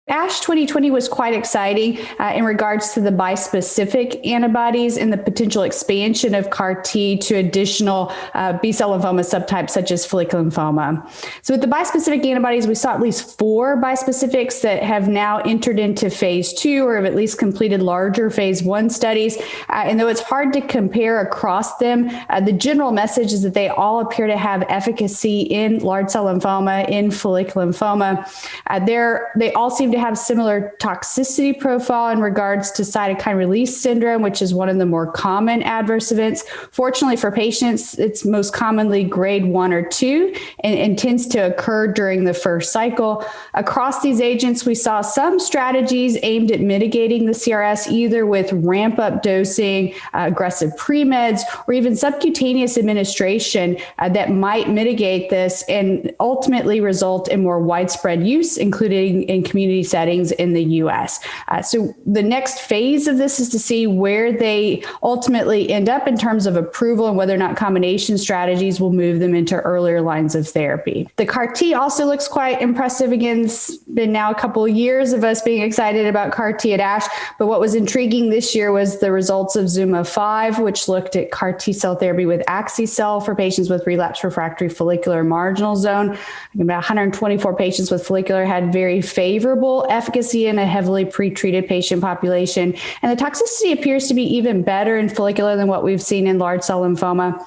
ASH 2020 was quite exciting in regards to the bispecific antibodies and the potential expansion of CAR-T to additional B-cell lymphoma subtypes such as follicular lymphoma. So with the bispecific antibodies, we saw at least 4 bispecifics that have now entered into phase 2 or have at least completed larger phase 1 studies. And though it's hard to compare across them, the general message is that they all appear to have efficacy in large cell lymphoma, in follicular lymphoma. They all seem to have similar toxicity profile in regards to cytokine release syndrome, which is one of the more common adverse events. Fortunately for patients, it's most commonly grade 1 or 2 and tends to occur during the first cycle. Across these agents, we saw some strategies aimed at mitigating the CRS, either with ramp-up dosing, aggressive pre-meds, or even subcutaneous administration that might mitigate this and ultimately result in more widespread use, including in community settings in the U.S. So the next phase of this is to see where they ultimately end up in terms of approval and whether or not combination strategies will move them into earlier lines of therapy. The CAR-T also looks quite impressive. Again, it's been now a couple of years of us being excited about CAR-T at ASH, but what was intriguing this year was the results of ZUMA-5, which looked at CAR-T cell therapy with Axi-Cel for patients with relapsed refractory follicular marginal zone. About 124 patients with follicular had very favorable efficacy in a heavily pretreated patient population. And the toxicity appears to be even better in follicular than what we've seen in large cell lymphoma.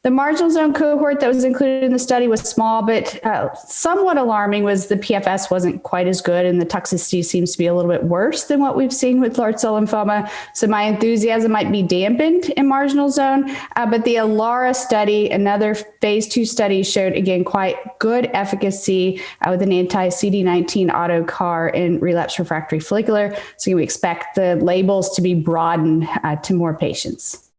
The marginal zone cohort that was included in the study was small, but somewhat alarming was the PFS wasn't quite as good, and the toxicity seems to be a little bit worse than what we've seen with large cell lymphoma. So my enthusiasm might be dampened in marginal zone, but the ELARA study, another phase 2 study, showed, again, quite good efficacy with an anti-CD19 auto CAR in relapsed refractory follicular. So we expect the labels to be broadened to more patients.